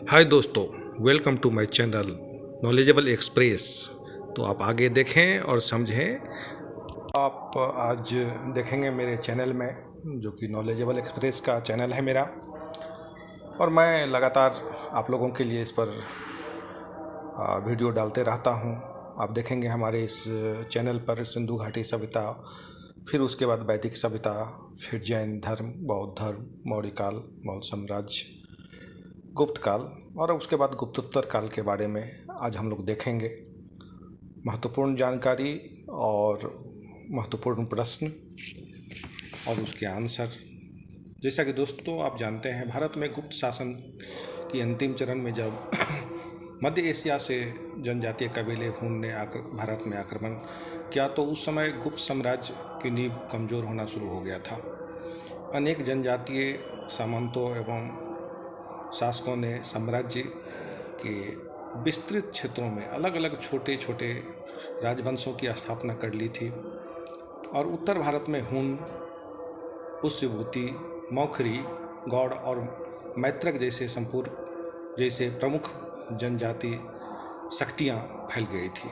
हाय दोस्तों, welcome to my channel Knowledgeable Express. तो आप आगे देखें और समझें। आप आज देखेंगे मेरे चैनल में, जो कि नॉलेजेबल एक्सप्रेस का चैनल है मेरा, और मैं लगातार आप लोगों के लिए इस पर वीडियो डालते रहता हूं। आप देखेंगे हमारे इस चैनल पर सिंधु घाटी सभ्यता, फिर उसके बाद वैदिक सभ्यता, फिर जैन धर्म, बौद्ध धर्म, मौर्य काल, मौर्य साम्राज्य, गुप्त काल, और उसके बाद गुप्तोत्तर काल के बारे में आज हम लोग देखेंगे। महत्वपूर्ण जानकारी और महत्वपूर्ण प्रश्न और उसके आंसर। जैसा कि दोस्तों आप जानते हैं, भारत में गुप्त शासन की अंतिम चरण में जब मध्य एशिया से जनजातीय कबीले हुन ने भारत में आक्रमण किया, तो उस समय गुप्त साम्राज्य की नींव कमज़ोर होना शुरू हो गया था। अनेक जनजातीय सामंतों एवं शासकों ने साम्राज्य के विस्तृत क्षेत्रों में अलग अलग छोटे छोटे राजवंशों की स्थापना कर ली थी, और उत्तर भारत में हुन, पुष्यभूति, मौखरी, गौड़ और मैत्रक जैसे प्रमुख जनजाति शक्तियाँ फैल गई थी।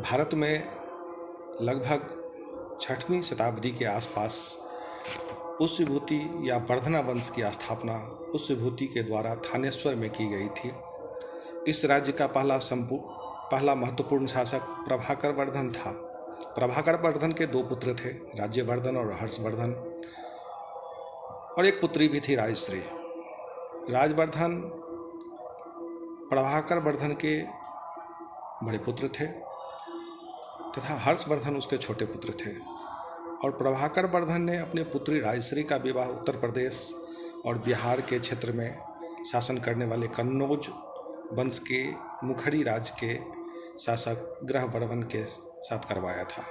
भारत में लगभग 6वीं शताब्दी के आसपास पुष्यभूति या वर्धना वंश की स्थापना पुष्यभूति के द्वारा थानेश्वर में की गई थी। इस राज्य का पहला महत्वपूर्ण शासक प्रभाकर वर्धन था। प्रभाकर वर्धन के 2 पुत्र थे, राज्यवर्धन और हर्षवर्धन, और एक पुत्री भी थी, राजश्री। राजवर्धन प्रभाकर वर्धन के बड़े पुत्र थे तथा हर्षवर्धन उसके छोटे पुत्र थे, और प्रभाकर वर्धन ने अपनी पुत्री राजश्री का विवाह उत्तर प्रदेश और बिहार के क्षेत्र में शासन करने वाले कन्नौज वंश के मुखरी राज्य के शासक ग्रहवर्धन के साथ करवाया था।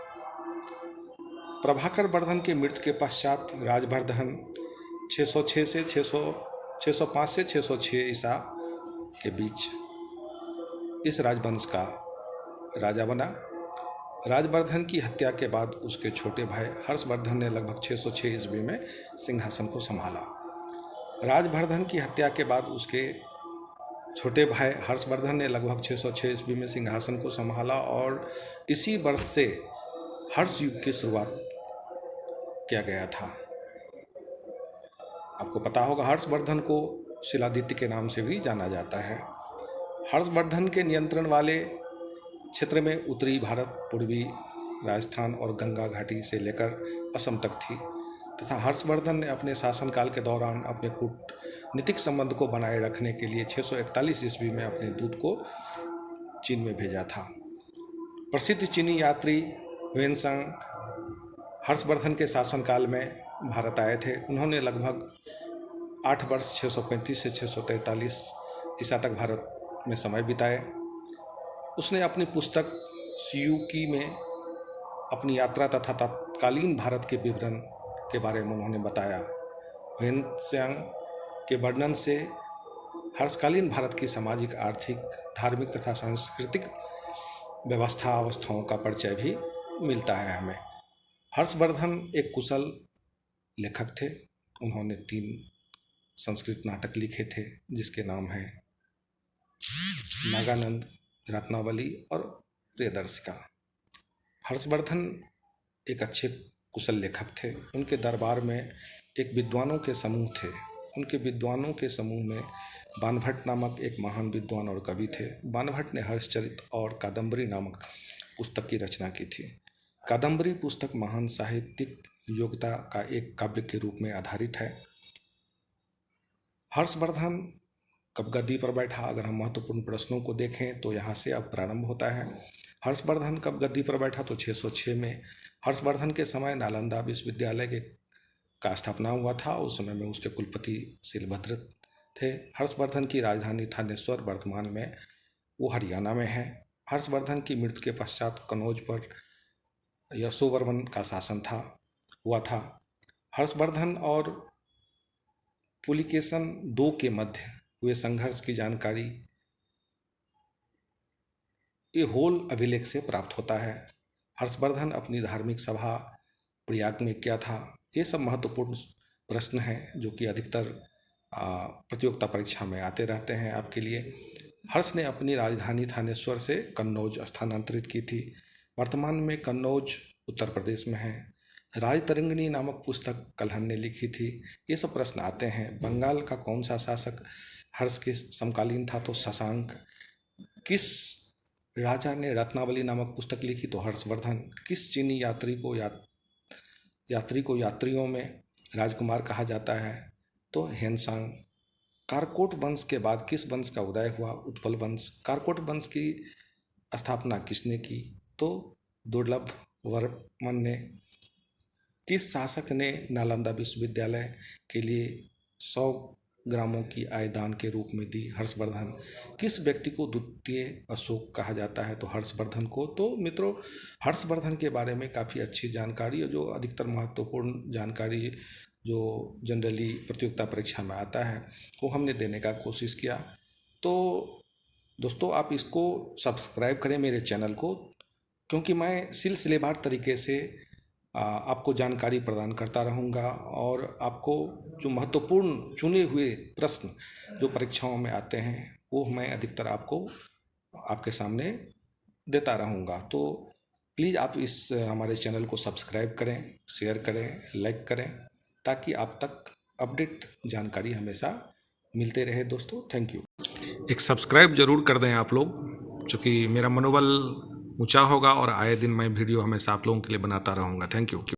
प्रभाकर वर्धन की मृत्यु के पश्चात राजवर्धन 605 से 606 ईसा के बीच इस राजवंश का राजा बना। राजवर्धन की हत्या के बाद उसके छोटे भाई हर्षवर्धन ने लगभग 606 ईस्वी में सिंहासन को संभाला। राजवर्धन की हत्या के बाद उसके छोटे भाई हर्षवर्धन ने लगभग 606 ईस्वी में सिंहासन को संभाला, और इसी वर्ष से हर्ष युग की शुरुआत किया गया था। आपको पता होगा, हर्षवर्धन को शिलादित्य के नाम से भी जाना जाता है। हर्षवर्धन के नियंत्रण वाले क्षेत्र में उत्तरी भारत, पूर्वी राजस्थान और गंगा घाटी से लेकर असम तक थी, तथा हर्षवर्धन ने अपने शासनकाल के दौरान अपने कूटनीतिक संबंध को बनाए रखने के लिए 641 ईस्वी में अपने दूत को चीन में भेजा था। प्रसिद्ध चीनी यात्री ह्वेनसांग हर्षवर्धन के शासनकाल में भारत आए थे। उन्होंने लगभग 8 वर्ष 635 से 643 ईसा तक भारत में समय बिताए। उसने अपनी पुस्तक सियूकी में अपनी यात्रा तथा तत्कालीन भारत के विवरण के बारे में उन्होंने बताया। ह्वेनसांग के वर्णन से हर्षकालीन भारत की सामाजिक, आर्थिक, धार्मिक तथा सांस्कृतिक अवस्थाओं का परिचय भी मिलता है हमें। हर्षवर्धन एक कुशल लेखक थे। उन्होंने 3 संस्कृत नाटक लिखे थे, जिसके नाम हैं नागानंद, रत्नावली और प्रियदर्शिका। हर्षवर्धन एक अच्छे कुशल लेखक थे। उनके दरबार में एक विद्वानों के समूह थे। उनके विद्वानों के समूह में बाणभट्ट नामक एक महान विद्वान और कवि थे। बाणभट्ट ने हर्षचरित और कादम्बरी नामक पुस्तक की रचना की थी। कादम्बरी पुस्तक महान साहित्यिक योग्यता का एक काव्य के रूप में आधारित है। हर्षवर्धन कब गद्दी पर बैठा? अगर हम महत्वपूर्ण प्रश्नों को देखें तो यहाँ से अब प्रारंभ होता है। हर्षवर्धन कब गद्दी पर बैठा? तो 606 में। हर्षवर्धन के समय नालंदा विश्वविद्यालय का स्थापना हुआ था। उस समय में उसके कुलपति शीलभद्र थे। हर्षवर्धन की राजधानी थानेश्वर वर्तमान में वो हरियाणा में है। हर्षवर्धन की मृत्यु के पश्चात कनौज पर यशोवर्मन का शासन हुआ था। हर्षवर्धन और पुलिकेशन II के मध्य हुए संघर्ष की जानकारी ये होल अभिलेख से प्राप्त होता है। हर्षवर्धन अपनी धार्मिक सभा प्रयाग में किया था। ये सब महत्वपूर्ण प्रश्न हैं जो कि अधिकतर प्रतियोगिता परीक्षा में आते रहते हैं आपके लिए। हर्ष ने अपनी राजधानी थानेश्वर से कन्नौज स्थानांतरित की थी। वर्तमान में कन्नौज उत्तर प्रदेश में है। राजतरंगिणी नामक पुस्तक कल्हण ने लिखी थी। ये सब प्रश्न आते हैं। बंगाल का कौन सा शासक हर्ष के समकालीन था? तो शशांक। किस राजा ने रत्नावली नामक पुस्तक लिखी? तो हर्षवर्धन। किस चीनी यात्री को यात्रियों में राजकुमार कहा जाता है? तो हेनसांग। कारकोट वंश के बाद किस वंश का उदय हुआ? उत्पल वंश। कारकोट वंश की स्थापना किसने की? तो दुर्लभ वर्मन ने। किस शासक ने नालंदा विश्वविद्यालय के लिए 100 ग्रामों की आय दान के रूप में दी? हर्षवर्धन। किस व्यक्ति को द्वितीय अशोक कहा जाता है? तो हर्षवर्धन को। तो मित्रों, हर्षवर्धन के बारे में काफ़ी अच्छी जानकारी है, जो अधिकतर महत्वपूर्ण जानकारी जो जनरली प्रतियोगिता परीक्षा में आता है वो हमने देने का कोशिश किया। तो दोस्तों, आप इसको सब्सक्राइब करें मेरे चैनल को, क्योंकि मैं सिलसिलेवार तरीके से आपको जानकारी प्रदान करता रहूँगा और आपको जो महत्वपूर्ण चुने हुए प्रश्न जो परीक्षाओं में आते हैं वो मैं अधिकतर आपको आपके सामने देता रहूँगा। तो प्लीज़ आप इस हमारे चैनल को सब्सक्राइब करें, शेयर करें, लाइक करें, ताकि आप तक अपडेट जानकारी हमेशा मिलते रहे। दोस्तों, थैंक यू। एक सब्सक्राइब ज़रूर कर दें आप लोग, क्योंकि मेरा मनोबल ऊंचा होगा और आए दिन मैं वीडियो हमेशा आप लोगों के लिए बनाता रहूँगा। Thank you.